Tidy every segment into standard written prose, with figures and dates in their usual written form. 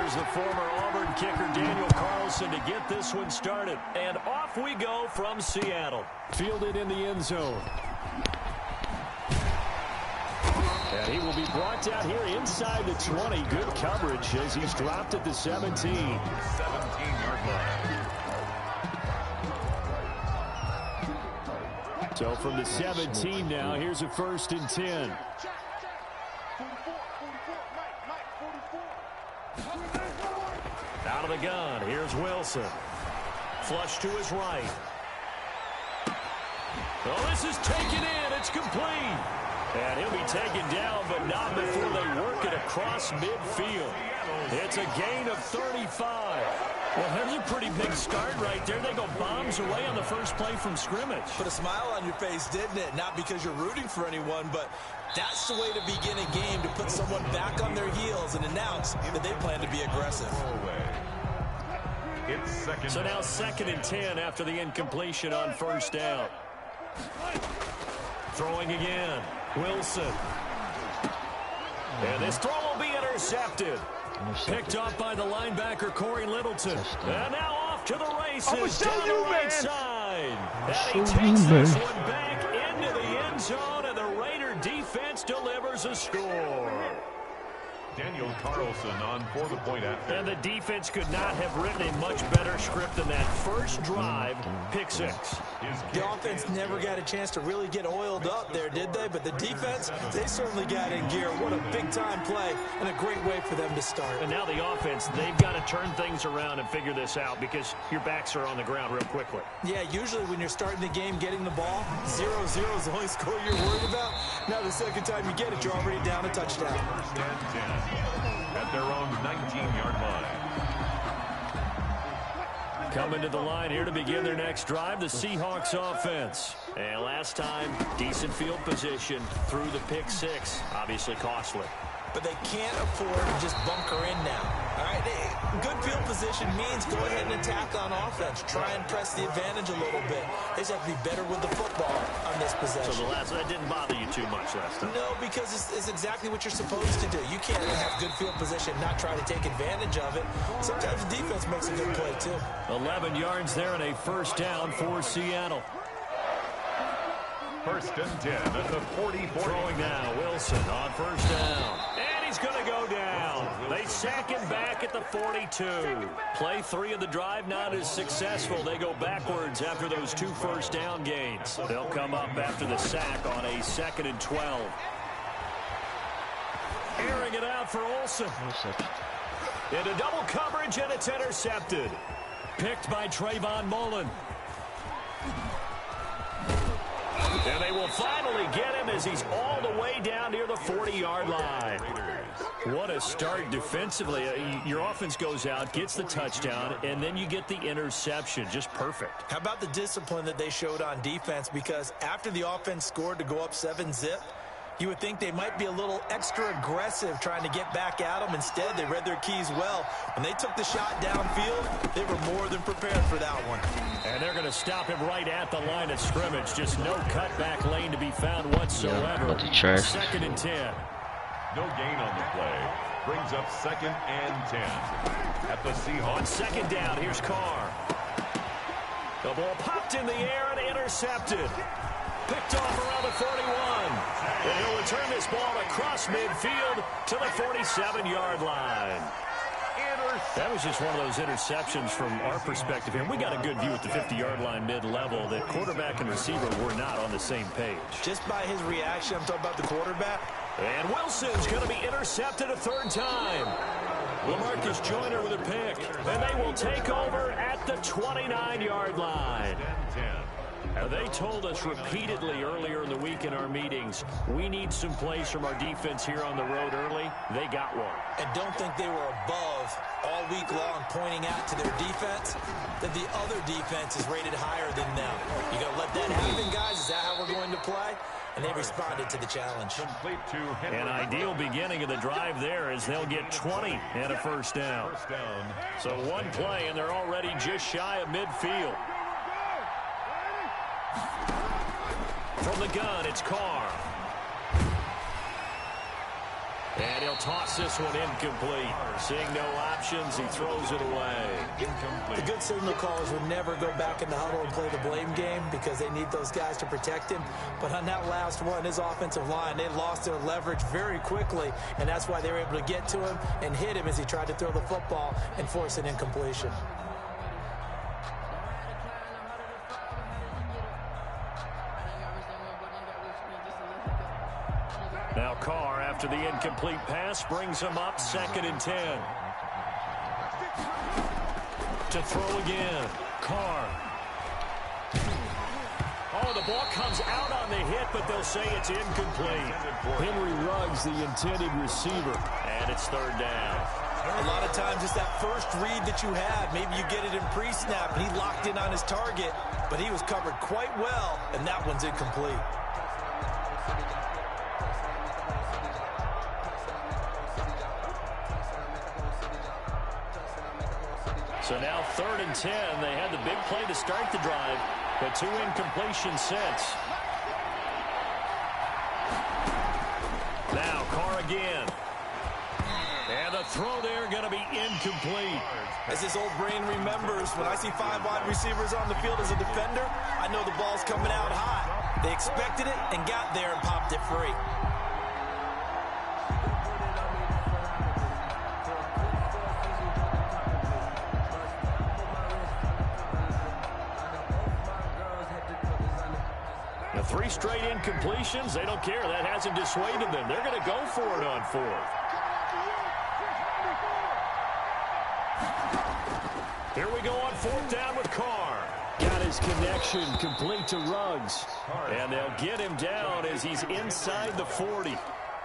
Here's the former Auburn kicker Daniel Carlson to get this one started. And off we go from Seattle. Fielded in the end zone. And he will be brought down here inside the 20. Good coverage as he's dropped at the 17. 17-yard line. So from the 17 now, here's a 1st and 10. Out of the gun, here's Wilson. Flush to his right. Oh, this is taken in. It's complete. And he'll be taken down, but not before they work it across midfield. It's a gain of 35. Well, there's a pretty big start right there. They go bombs away on the first play from scrimmage. Put a smile on your face, didn't it? Not because you're rooting for anyone, but that's the way to begin a game, to put someone back on their heels and announce that they plan to be aggressive. So now 2nd and 10 after the incompletion on 1st down. Throwing again. Wilson. And this throw will be intercepted. Picked off by the linebacker, Corey Littleton. And now off to the races down the right side. And he takes this one back into the end zone, and the Raider defense delivers a score. Daniel Carlson on for the point after. And the defense could not have written a much better script than that first drive, pick 6. The offense never got a chance to really get oiled up there, did they? But the defense, they certainly got in gear. What a big-time play and a great way for them to start. And now the offense, they've got to turn things around and figure this out because your backs are on the ground real quickly. Yeah, usually when you're starting the game, getting the ball, 0-0 is the only score you're worried about. Now the second time you get it, you're already down a touchdown. 1st and 10. At their own 19-yard line. Coming to the line here to begin their next drive, the Seahawks offense. And last time, decent field position through the pick 6. Obviously costly. But they can't afford to just bunker in now. All right, good field position means go ahead and attack on offense. Try and press the advantage a little bit. They just have to be better with the football on this possession. So that didn't bother you too much last time? No, because it's exactly what you're supposed to do. You can't have good field position, not try to take advantage of it. Sometimes the defense makes a good play, too. 11 yards there and a 1st down for Seattle. 1st and 10 at the 44. Throwing now, Wilson on 1st down. And he's going to go down. They sack him back at the 42. Play 3 of the drive not as successful. They go backwards after those 2 1st down gains. They'll come up after the sack on a 2nd and 12. Airing it out for Olsen. Into double coverage, and it's intercepted. Picked by Trayvon Mullen. And they will finally get him as he's all the way down near the 40-yard line. What a start defensively. Your offense goes out, gets the touchdown, and then you get the interception. Just perfect. How about the discipline that they showed on defense? Because after the offense scored to go up 7-zip, you would think they might be a little extra aggressive trying to get back at them. Instead, they read their keys well. When they took the shot downfield, they were more than prepared for that one. And they're going to stop him right at the line of scrimmage. Just no cutback lane to be found whatsoever. 2nd and 10. No gain on the play. Brings up 2nd and 10. At the Seahawks. On 2nd down, here's Carr. The ball popped in the air and intercepted. Picked off around the 41. And he'll return this ball across midfield to the 47-yard line. That was just one of those interceptions from our perspective here. We got a good view at the 50-yard line mid-level that quarterback and receiver were not on the same page. Just by his reaction, I'm talking about the quarterback. And Wilson's going to be intercepted a 3rd time. LaMarcus Joyner with a pick. And they will take over at the 29-yard line. And they told us repeatedly earlier in the week in our meetings, we need some plays from our defense here on the road early. They got one. And don't think they were above all week long pointing out to their defense that the other defense is rated higher than them. You going to let that happen, guys? Is that how we're going to play? And they responded to the challenge. An ideal beginning of the drive there as they'll get 20 and a 1st down. So one play, and they're already just shy of midfield. From the gun, it's Carr. And he'll toss this one incomplete. Seeing no options, he throws it away. The good signal callers would never go back in the huddle and play the blame game because they need those guys to protect him. But on that last one, his offensive line, they lost their leverage very quickly, and that's why they were able to get to him and hit him as he tried to throw the football and force an incompletion. Now Carr, after the incomplete pass, brings him up 2nd and 10. To throw again. Carr. Oh, the ball comes out on the hit, but they'll say it's incomplete. Henry Ruggs, the intended receiver. And it's 3rd down. A lot of times it's that first read that you have. Maybe you get it in pre-snap, and he locked in on his target, but he was covered quite well, and that one's incomplete. So now 3rd and 10. They had the big play to start the drive, but 2 incompletions since. Now Carr again. And the throw there going to be incomplete. As his old brain remembers, when I see 5 wide receivers on the field as a defender, I know the ball's coming out hot. They expected it and got there and popped it free. The 3 straight incompletions, they don't care. That hasn't dissuaded them. They're going to go for it on 4th. Here we go on 4th down with Carr. Got his connection complete to Ruggs. And they'll get him down as he's inside the 40.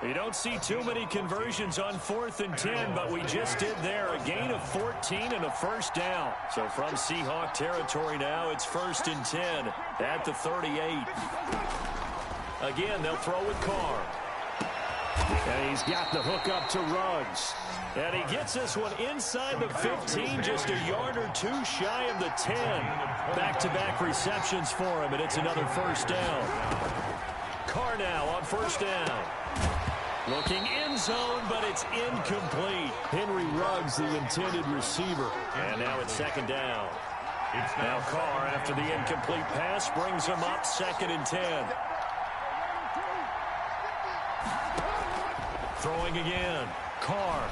You don't see too many conversions on 4th and 10, but we just did there. A gain of 14 and a 1st down. So from Seahawk territory now, it's 1st and 10 at the 38. Again, they'll throw with Carr. And he's got the hook up to Ruggs. And he gets this one inside the 15, just a yard or 2 shy of the 10. Back-to-back receptions for him, and it's another 1st down. Carr now on 1st down. Looking end zone, but it's incomplete. Henry Ruggs, the intended receiver. And now it's 2nd down. Now Carr, after the incomplete pass, brings him up 2nd and 10. Throwing again. Carr.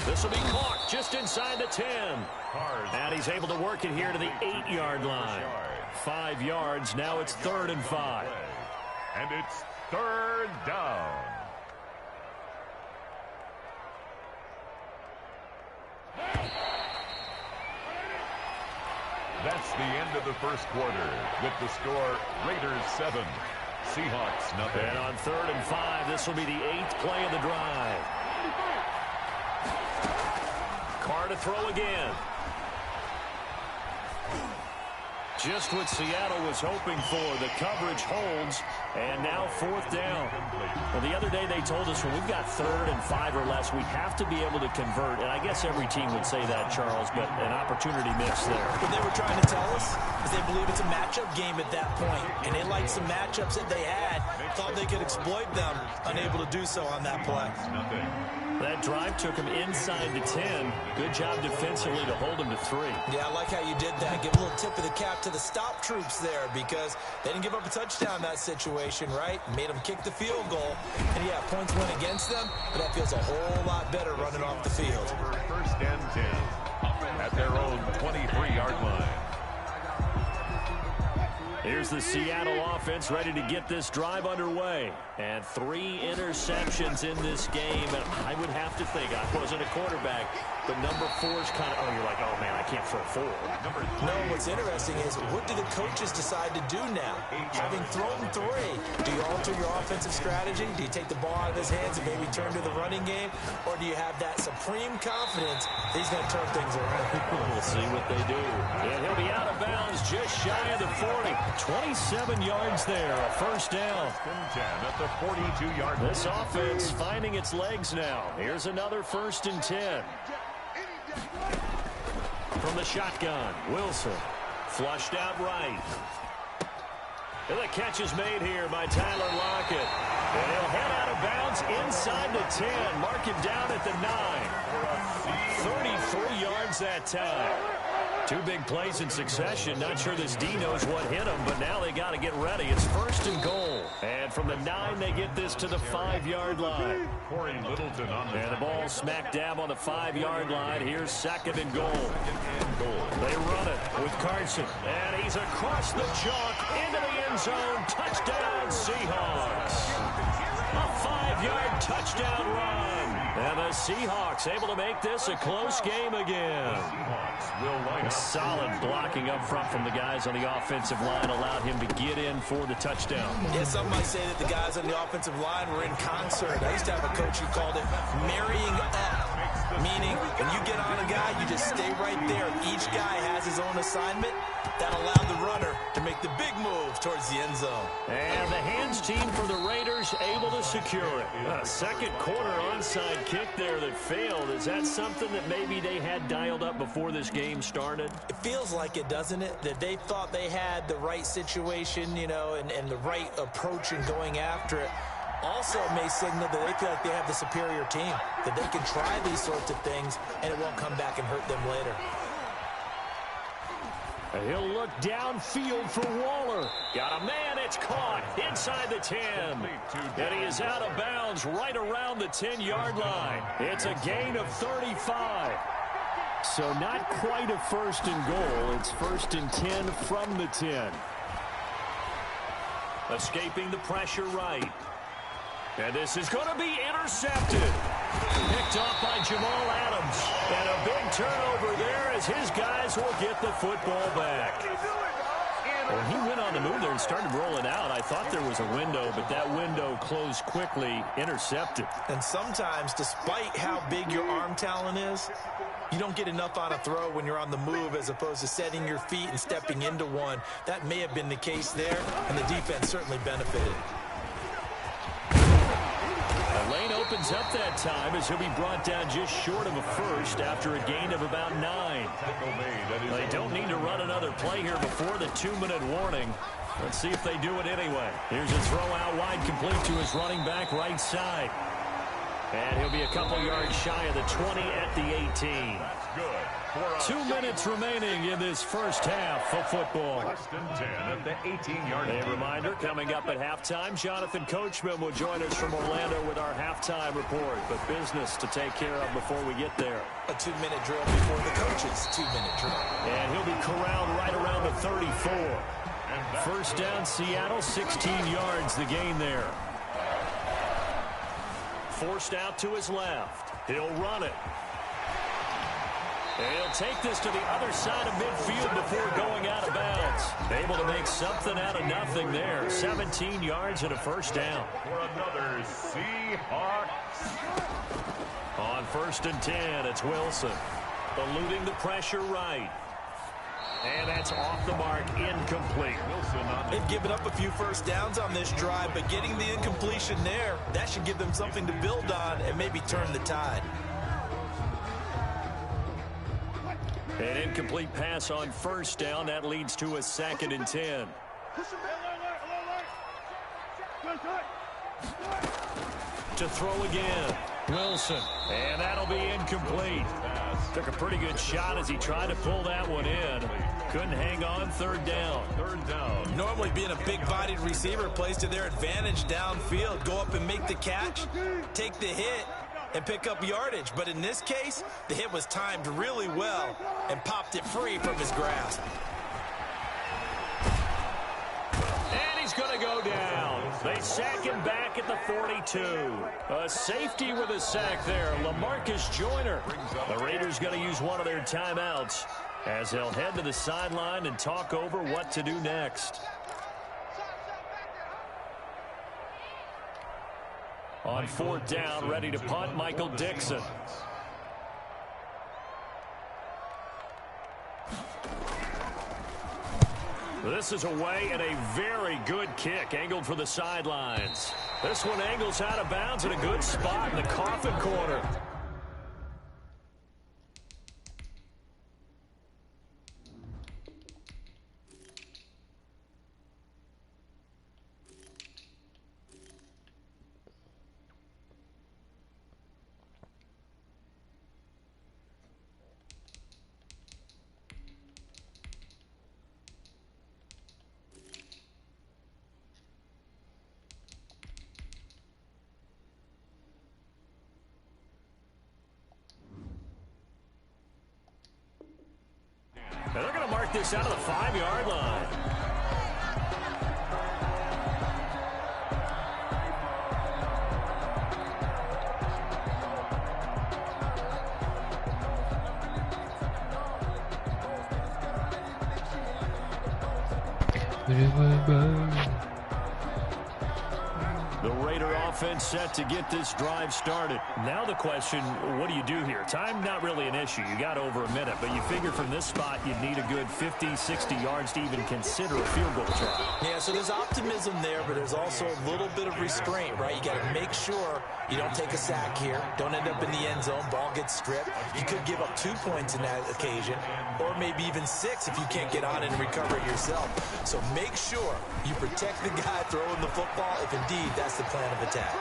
This will be caught just inside the 10. And he's able to work it here to the 8-yard line. 5 yards. Now it's 3rd and 5. And it's 3rd down. That's the end of the 1st quarter with the score Raiders 7, Seahawks nothing. And on 3rd and 5, this will be the 8th play of the drive. Carr to throw again. Just what Seattle was hoping for. The coverage holds, and now 4th down. Well, the other day they told us when we've got 3rd and 5 or less, we have to be able to convert. And I guess every team would say that, Charles, but an opportunity missed there. What they were trying to tell us is they believe it's a matchup game at that point, and they liked some matchups that they had, thought they could exploit them, unable to do so on that play. That drive took him inside the 10. Good job defensively to hold him to 3. Yeah, I like how you did that. Give a little tip of the cap to the stop troops there because they didn't give up a touchdown in that situation, right? Made them kick the field goal. And, yeah, points went against them, but that feels a whole lot better running off the field. 1st and 10 at their own 23-yard line. Here's the Seattle offense ready to get this drive underway. And 3 interceptions in this game. And I would have to think, I wasn't a quarterback, but number 4's kind of, you're like, oh, man, I can't throw 4. No, what's interesting is what do the coaches decide to do now? Having thrown 3, do you alter your offensive strategy? Do you take the ball out of his hands and maybe turn to the running game? Or do you have that supreme confidence that he's going to turn things around? We'll see what they do. And he'll be out of bounds just shy of the 40. 27 yards there, a 1st down. 10 at the 42-yard line. This offense finding its legs now. Here's another 1st and 10. From the shotgun, Wilson flushed out right. And the catch is made here by Tyler Lockett. And he'll head out of bounds inside the 10. Mark him down at the 9. 33 yards that time. Two big plays in succession. Not sure this D knows what hit him, but now they got to get ready. It's first and goal. And from the 9, they get this to the 5-yard line. And the ball smack dab on the 5-yard line. Here's second and goal. They run it with Carson. And he's across the chalk into the end zone. Touchdown, Seahawks. A 5-yard touchdown run. And the Seahawks able to make this a close game again. Solid blocking up front from the guys on the offensive line allowed him to get in for the touchdown. Yeah, some might say that the guys on the offensive line were in concert. I used to have a coach who called it marrying up, meaning when you get on a guy, you just stay right there. Each guy has his own assignment. That allowed the runner to make the big move towards the end zone. And the hands team for the Raiders able to secure it. A second quarter onside kick there that failed. Is that something that maybe they had dialed up before this game started? It feels like it, doesn't it? That they thought they had the right situation, you know, and the right approach in going after it. Also may signal that they feel like they have the superior team, that they can try these sorts of things and it won't come back and hurt them later. He'll look downfield for Waller. Got a man, it's caught inside the 10. And he is out of bounds right around the 10-yard line. It's a gain of 35. So not quite a first and goal. It's first and 10 from the 10. Escaping the pressure right. And this is going to be intercepted. Picked off by Jamal Adams. And a big turnover there as his guys will get the football back. When he went on the move there and started rolling out, I thought there was a window, but that window closed quickly, intercepted. And sometimes, despite how big your arm talent is, you don't get enough on a throw when you're on the move as opposed to setting your feet and stepping into one. That may have been the case there, and the defense certainly benefited. The lane opens up that time as he'll be brought down just short of a first after a gain of about 9. They don't need to run another play here before the 2-minute warning. Let's see if they do it anyway. Here's a throw out wide complete to his running back right side. And he'll be a couple yards shy of the 20 at the 18. 2 minutes remaining in this first half of football. First and 10 at the 18-yard line. A reminder, coming up at halftime, Jonathan Coachman will join us from Orlando with our halftime report. But business to take care of before we get there. A 2-minute drill before the coach's 2-minute drill. And he'll be corralled right around the 34. First down, Seattle, 16 yards, the gain there. Forced out to his left. He'll run it. And he'll take this to the other side of midfield before going out of bounds. Able to make something out of nothing there. 17 yards and a first down. For another Seahawks. On first and 10, it's Wilson. Eluding the pressure right. And that's off the mark, incomplete. They've given up a few first downs on this drive, but getting the incompletion there, that should give them something to build on and maybe turn the tide. An incomplete pass on first down. That leads to a second and 10. To throw again. Wilson. And that'll be incomplete. Took a pretty good shot as he tried to pull that one in. Couldn't hang on. Third down. Normally being a big-bodied receiver plays to their advantage downfield. Go up and make the catch, take the hit, and pick up yardage. But in this case, the hit was timed really well and popped it free from his grasp. And he's going to go down. They sack him back at the 42. A safety with a sack there, LaMarcus Joyner. The Raiders going to use one of their timeouts as they'll head to the sideline and talk over what to do next. On fourth down, ready to punt, Michael Dixon. This is away and a very good kick, angled for the sidelines. This one angles out of bounds in a good spot in the coffin corner. this out of the 5-yard line. The Raider offense set to get this drive started. Now the question, what do you do here? Time not really an issue. You got over a minute, but you figure from this spot you'd need a good 50, 60 yards to even consider a field goal try. Yeah, so there's optimism there, but there's also a little bit of restraint, right? You got to make sure you don't take a sack here. Don't end up in the end zone. Ball gets stripped. You could give up 2 points in that occasion, or maybe even 6 if you can't get on it and recover it yourself. So make sure you protect the guy throwing the football if indeed that's the plan of attack.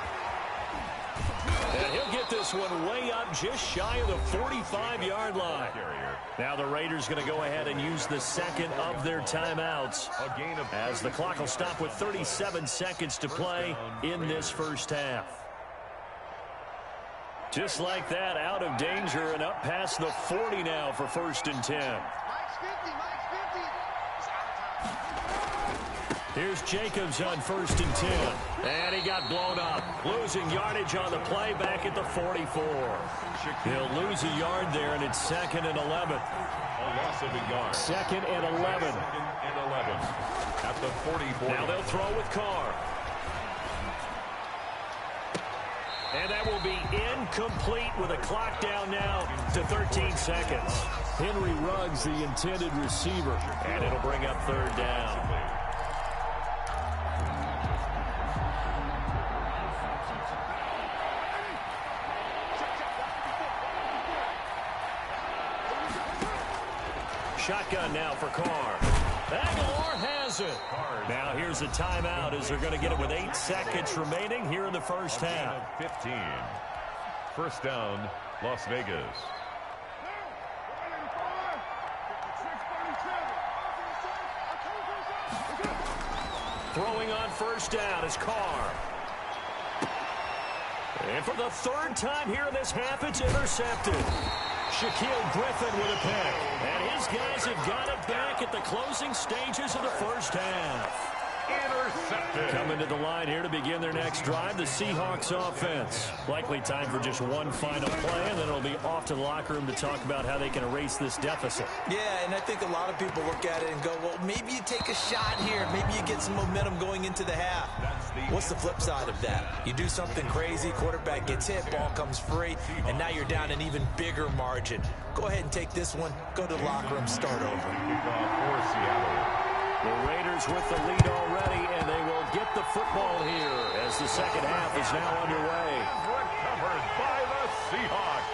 And he'll get this one way up just shy of the 45-yard line. Now the Raiders going to go ahead and use the second of their timeouts as the clock will stop with 37 seconds to play in this first half. Just like that, out of danger and up past the 40 now for 1st and 10. Here's Jacobs on 1st and 10. And he got blown up. Losing yardage on the play back at the 44. He'll lose a yard there, and it's 2nd and 11. A loss of a yard. 2nd and 11. 2nd and 11 at the 44. Now they'll throw with Carr. And that will be incomplete with a clock down now to 13 seconds. Henry Ruggs, the intended receiver. And it'll bring up 3rd down. Shotgun now for Carr. Aguilar has it. Now here's a timeout as they're going to get it with 8 seconds remaining here in the first half. 15. First down, Las Vegas. Throwing on 1st down is Carr. And for the 3rd time here in this half, it's intercepted. Shaquille Griffin with a pick. And his guys have got it back at the closing stages of the first half. Intercepted. Coming to the line here to begin their next drive, the Seahawks offense. Likely time for just one final play, and then it'll be off to the locker room to talk about how they can erase this deficit. Yeah, and I think a lot of people look at it and go, well, maybe you take a shot here. Maybe you get some momentum going into the half. What's the flip side of that? You do something crazy, quarterback gets hit, ball comes free, and now you're down an even bigger margin. Go ahead and take this one, go to the locker room, start over. For Seattle. The Raiders with the lead already, and they will get the football here as the second half is now underway. Recovered by the Seahawks.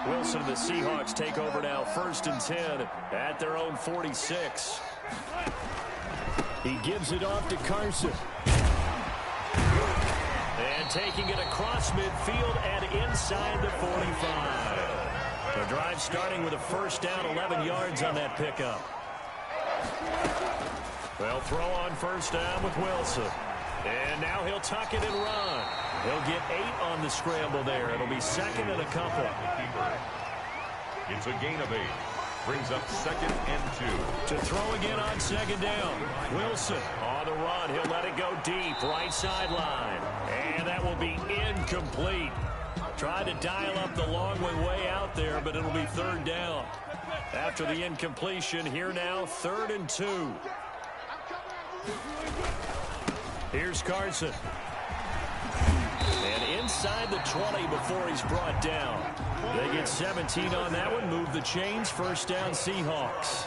Wilson and the Seahawks take over now, 1st and 10 at their own 46. He gives it off to Carson. And taking it across midfield and inside the 45. The drive starting with a 1st down, 11 yards on that pickup. They'll throw on 1st down with Wilson. And now he'll tuck it and run. He'll get 8 on the scramble there. It'll be 2nd and a couple. It's a gain of 8. Brings up 2nd and 2. To throw again on 2nd down. Wilson on the run. He'll let it go deep. Right sideline. And that will be incomplete. Tried to dial up the long way out there, but it'll be 3rd down. After the incompletion, here now, 3rd and 2. Here's Carson. And inside the 20 before he's brought down. They get 17 on that one. Move the chains. 1st down, Seahawks.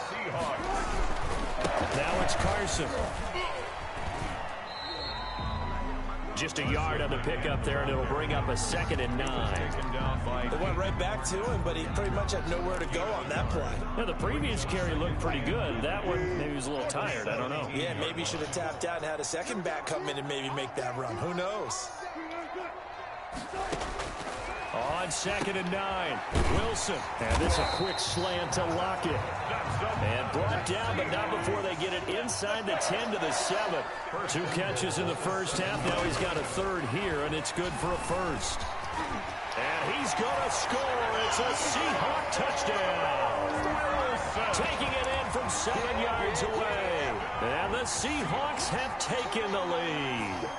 Now it's Carson. Just a yard on the pickup there, and it'll bring up a 2nd and 9. They went right back to him, but he pretty much had nowhere to go on that play. Yeah, the previous carry looked pretty good. That one, maybe he was a little tired. I don't know. Yeah, maybe he should have tapped out and had a second back come in and maybe make that run. Who knows? On 2nd and 9, Wilson. And this a quick slant to Lockett. And brought down, but not before they get it inside the 10 to the 7. 2 catches in the first half. Now he's got a 3rd here, and it's good for a 1st. And he's he's going to score. It's a Seahawk touchdown. Taking it in from 7 yards away. And the Seahawks have taken the lead.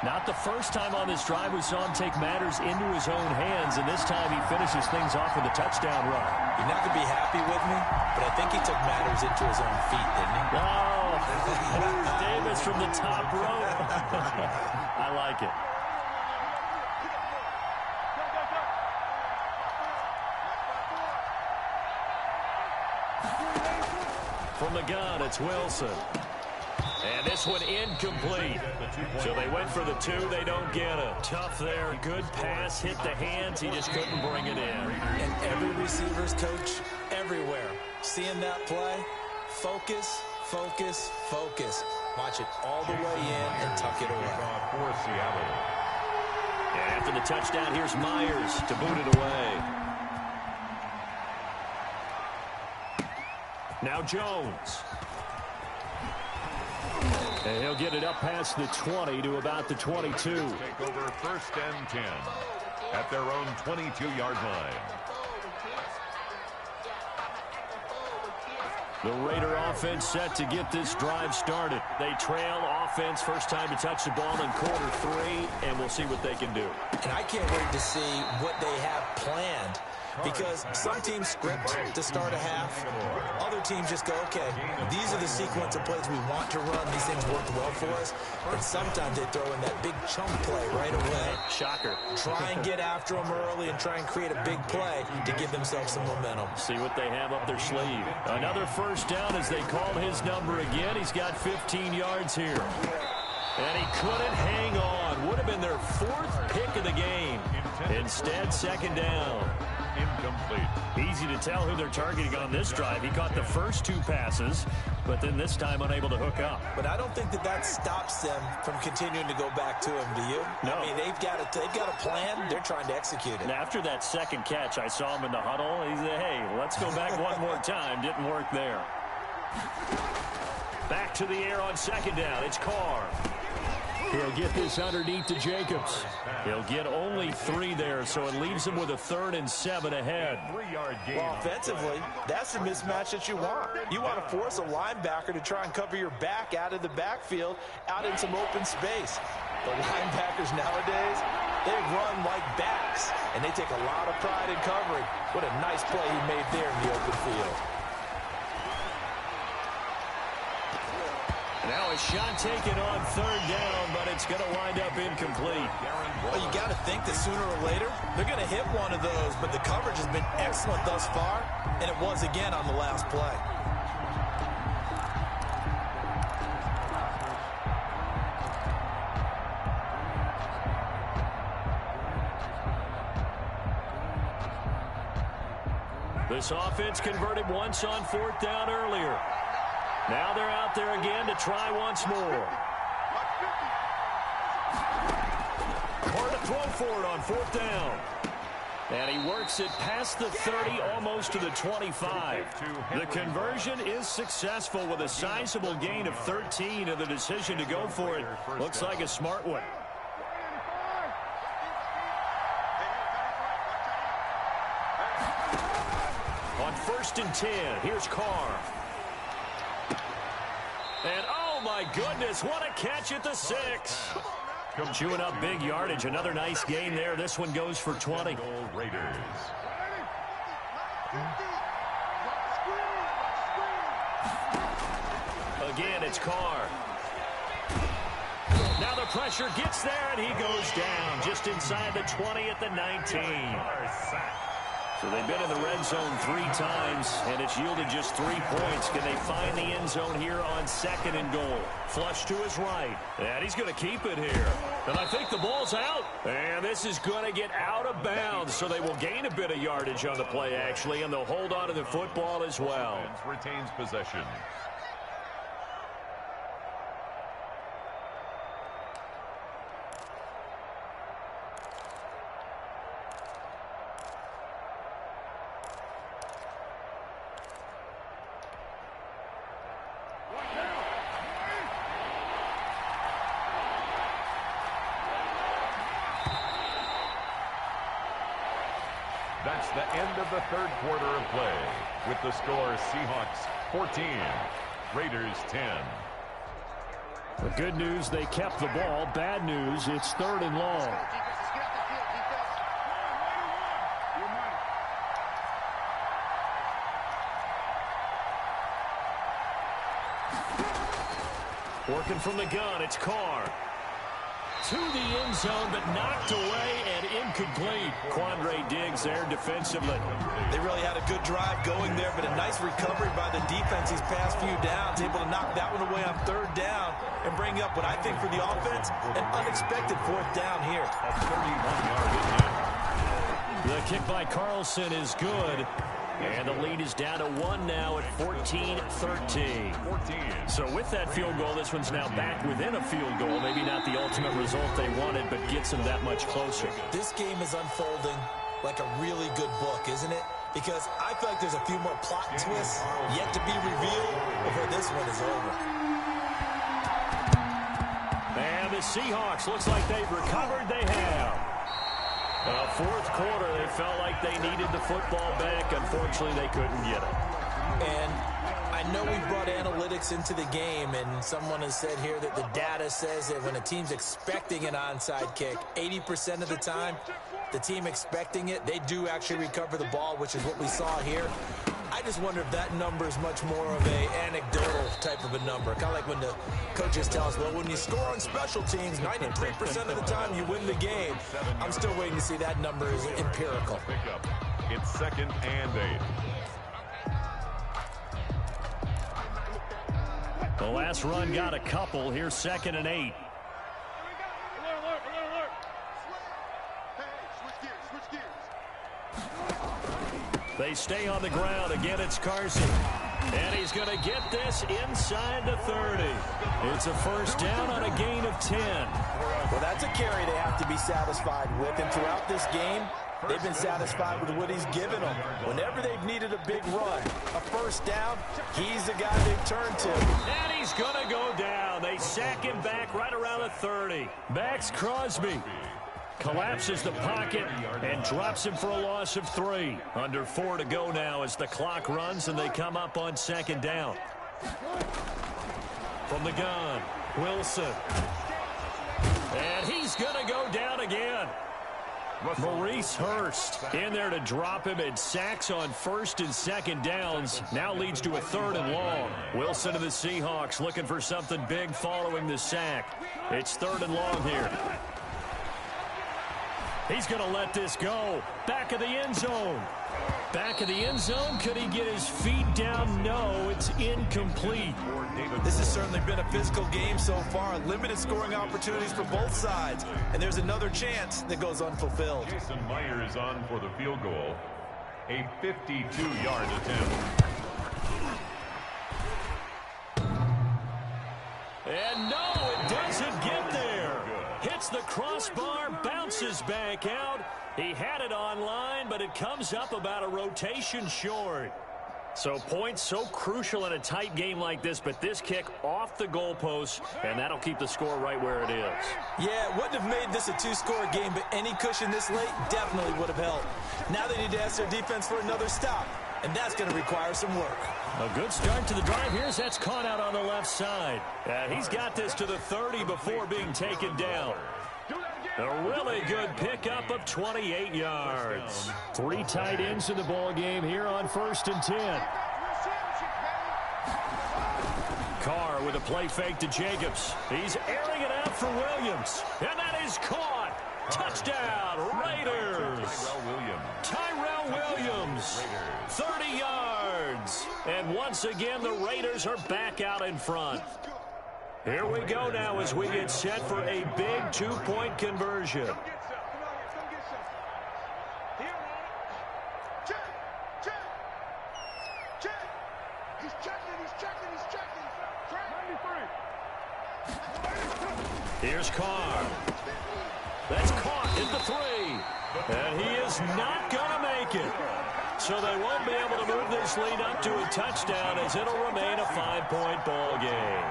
Not the first time on this drive we saw him take matters into his own hands, and this time he finishes things off with a touchdown run. You're not going to be happy with me, but I think he took matters into his own feet, didn't he? Oh, Davis from the top rope. I like it. From the gun, it's Wilson. And this one incomplete. So they went for the 2. They don't get it. Tough there. Good pass. Hit the hands. He just couldn't bring it in. And every receiver's coach everywhere. Seeing that play, focus, focus, focus. Watch it all the way in and tuck it away. For Seattle. And after the touchdown, here's Myers to boot it away. Now Jones. And he'll get it up past the 20 to about the 22. Take over 1st and 10 at their own 22-yard line. The Raider offense set to get this drive started. They trail offense, first time to touch the ball in quarter 3, and we'll see what they can do. And I can't wait to see what they have planned, because some teams script to start a half. Other teams just go, okay, these are the sequence of plays we want to run. These things work well for us. And sometimes they throw in that big chunk play right away. Shocker. Try and get after them early and try and create a big play to give themselves some momentum. See what they have up their sleeve. Another first down as they call his number again. He's got 15 yards here. And he couldn't hang on. Would have been their 4th pick of the game. Instead, 2nd down. Incomplete. Easy to tell who they're targeting on this drive. He caught the first 2 passes, but then this time unable to hook up. But I don't think that stops them from continuing to go back to him, do you? No. I mean, they've got a plan. They're trying to execute it. And after that second catch, I saw him in the huddle. He said, hey, let's go back one more time. Didn't work there. Back to the air on 2nd down. It's Carr. He'll get this underneath to Jacobs. He'll get only 3 there, so it leaves him with a 3rd and 7 ahead. 3-yard gain. Well, offensively, that's the mismatch that you want. You want to force a linebacker to try and cover your back out of the backfield, out in some open space. The linebackers nowadays, they run like backs, and they take a lot of pride in covering. What a nice play he made there in the open field. Now a shot taken on 3rd down, but it's going to wind up incomplete. Well, you got to think that sooner or later, they're going to hit one of those, but the coverage has been excellent thus far, and it was again on the last play. This offense converted once on 4th down earlier. Now they're out there again to try once more. Hard to throw for it on 4th down. And he works it past the 30, almost to the 25. The conversion is successful with a sizable gain of 13, and the decision to go for it looks like a smart one. On 1st and 10, here's Carr. And, oh, my goodness, what a catch at the 6. Chewing up big yardage. Another nice gain there. This one goes for 20. Raiders. Again, it's Carr. Now the pressure gets there, and he goes down just inside the 20 at the 19. So they've been in the red zone 3 times, and it's yielded just 3 points. Can they find the end zone here on 2nd and goal? Flush to his right, and he's going to keep it here. And I think the ball's out. And this is going to get out of bounds, so they will gain a bit of yardage on the play, actually, and they'll hold on to the football as well. Retains possession. That's the end of the third quarter of play. With the score, Seahawks 14, Raiders 10. The good news, they kept the ball. Bad news, it's 3rd and long. Working from the gun, it's Carr. To the end zone, but knocked away and incomplete. Quandre Diggs there defensively. They really had a good drive going there, but a nice recovery by the defense these past few downs. Able to knock that one away on 3rd down and bring up what I think for the offense, an unexpected 4th down here. A 31-yard attempt. The kick by Carlson is good. And the lead is down to 1 now at 14-13. So with that field goal, this one's now back within a field goal. Maybe not the ultimate result they wanted, but gets them that much closer. This game is unfolding like a really good book, isn't it? Because I feel like there's a few more plot twists yet to be revealed before this one is over. And the Seahawks, looks like they've recovered. They have. 4th quarter, they felt like they needed the football back. Unfortunately, they couldn't get it. And I know we brought analytics into the game, and someone has said here that the data says that when a team's expecting an onside kick, 80% of the time, the team expecting it, they do actually recover the ball, which is what we saw here. I just wonder if that number is much more of a anecdotal type of a number. Kind of like when the coaches tell us, well, when you score on special teams, 93% of the time you win the game. I'm still waiting to see that number is empirical. It's 2nd and 8. The last run got a couple. Here's 2nd and 8. They stay on the ground. Again, it's Carson. And he's going to get this inside the 30. It's a 1st down on a gain of 10. Well, that's a carry they have to be satisfied with. And throughout this game, they've been satisfied with what he's given them. Whenever they've needed a big run, a 1st down, he's the guy they've turned to. And he's going to go down. They sack him back right around the 30. Max Crosby collapses the pocket and drops him for a loss of 3. Under 4 to go now as the clock runs and they come up on 2nd down. From the gun, Wilson. And he's going to go down again. Maurice Hurst in there to drop him, and sacks on 1st and 2nd downs. Now leads to a 3rd and long. Wilson and the Seahawks looking for something big following the sack. It's 3rd and long here. He's going to let this go. Back of the end zone. Back of the end zone. Could he get his feet down? No, it's incomplete. This has certainly been a physical game so far. Limited scoring opportunities for both sides. And there's another chance that goes unfulfilled. Jason Myers on for the field goal. A 52-yard attempt. And no, it doesn't get there. Hits the crossbar, bounces back out. He had it online, but it comes up about a rotation short. So points so crucial in a tight game like this, but this kick off the goalpost, and that'll keep the score right where it is. Yeah, it wouldn't have made this a 2-score game, but any cushion this late definitely would have helped. Now they need to ask their defense for another stop, and that's going to require some work. A good start to the drive. Here's that's caught out on the left side. He's got this to the 30 before being taken down. A really good pickup of 28 yards. 3 tight ends in the ball game here on 1st and 10. Carr with a play fake to Jacobs. He's airing it out for Williams. And that is caught. Touchdown, Raiders. Tyrell Williams, 30 yards. And once again, the Raiders are back out in front. Here we go now as we get set for a big 2-point conversion. Here's Carr. That's caught at the 3. And he is not going to make it. So they won't be able to move this lead up to a touchdown as it'll remain a 5-point ball game.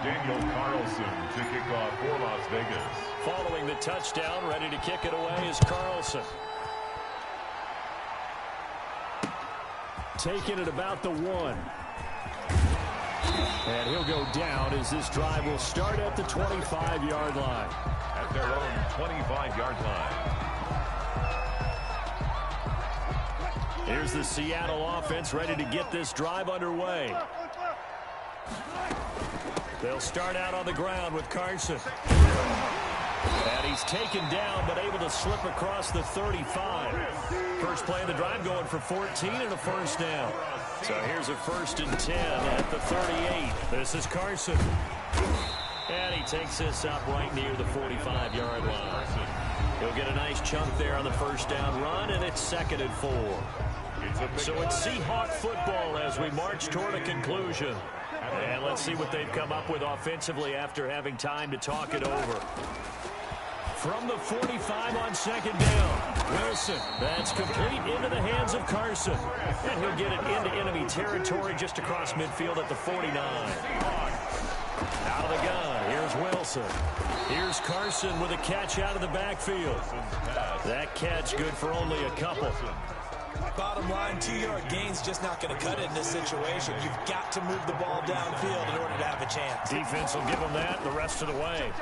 Daniel Carlson to kick off for Las Vegas. Following the touchdown, ready to kick it away is Carlson. Taking it about the 1. And he'll go down as this drive will start at the 25-yard line. At their own 25-yard line. Here's the Seattle offense ready to get this drive underway. They'll start out on the ground with Carson. And he's taken down, but able to slip across the 35. First play of the drive going for 14 and a first down. So here's a 1st and 10 at the 38. This is Carson. And he takes this up right near the 45-yard line. He'll get a nice chunk there on the first down run, and it's 2nd and 4. So it's Seahawk football as we march toward a conclusion. And let's see what they've come up with offensively after having time to talk it over. From the 45 on 2nd down, Wilson. That's complete into the hands of Carson. And he'll get it into enemy territory just across midfield at the 49. Out of the gun, here's Wilson. Here's Carson with a catch out of the backfield. That catch good for only a couple. Bottom line, 2-yard gain's just not going to cut it in this situation. You've got to move the ball downfield in order to have a chance. Defense will give them that the rest of the way.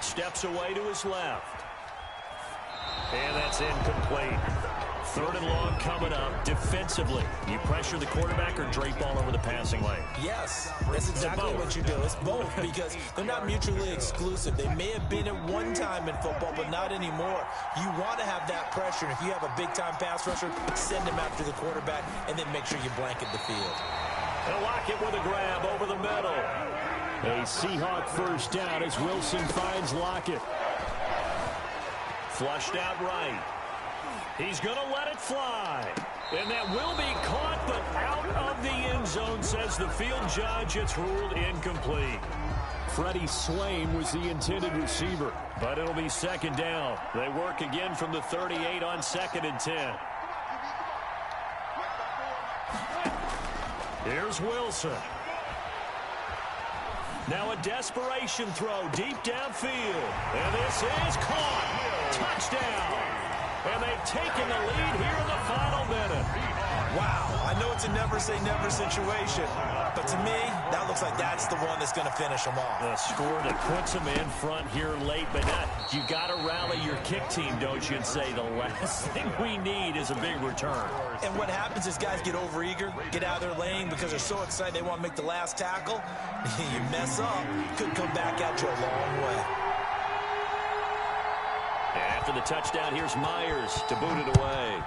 Steps away to his left. And that's incomplete. 3rd and long coming up. Defensively, you pressure the quarterback or drape all over the passing lane? Yes, that's exactly what you do. It's both because they're not mutually exclusive. They may have been at one time in football, but not anymore. You want to have that pressure. If you have a big-time pass rusher, send him after the quarterback and then make sure you blanket the field. They'll lock it with a grab over the middle. A Seahawk first down as Wilson finds Lockett. Flushed out right. He's going to let it fly. And that will be caught, but out of the end zone, says the field judge. It's ruled incomplete. Freddie Swain was the intended receiver, but it'll be 2nd down. They work again from the 38 on 2nd and 10. Here's Wilson. Now a desperation throw deep downfield. And this is caught. Touchdown. And they've taken the lead here in the final minute. Wow, I know it's a never-say-never situation, but to me, that looks like that's the one that's going to finish them off. A score that puts them in front here late, but not. You got to rally your kick team, don't you, and say the last thing we need is a big return. And what happens is guys get overeager, get out of their lane because they're so excited they want to make the last tackle. You mess up, could come back at you a long way. After the touchdown, here's Myers to boot it away.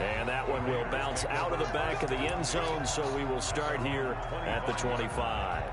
And that one will bounce out of the back of the end zone, so we will start here at the 25.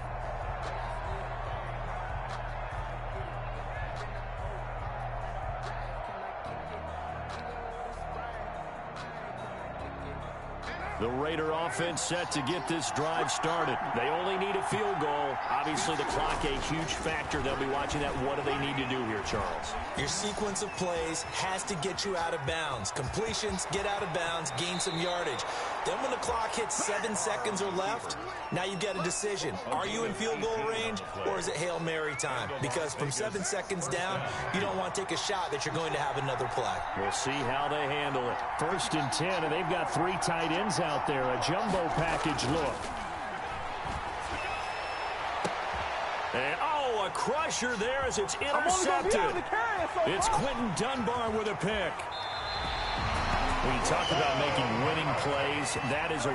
The Raider offense set to get this drive started. They only need a field goal. Obviously, the clock a huge factor. They'll be watching that. What do they need to do here, Charles? Your sequence of plays has to get you out of bounds. Completions, get out of bounds, gain some yardage. Then when the clock hits 7 seconds or left, now you've got a decision. Are you in field goal range or is it Hail Mary time? Because from 7 seconds down, you don't want to take a shot that you're going to have another play. We'll see how they handle it. 1st and 10, and they've got 3 tight ends out there. A jumbo package look. And, oh, a crusher there as it's intercepted. It's Quentin Dunbar with a pick. When you talk about making winning plays, that is a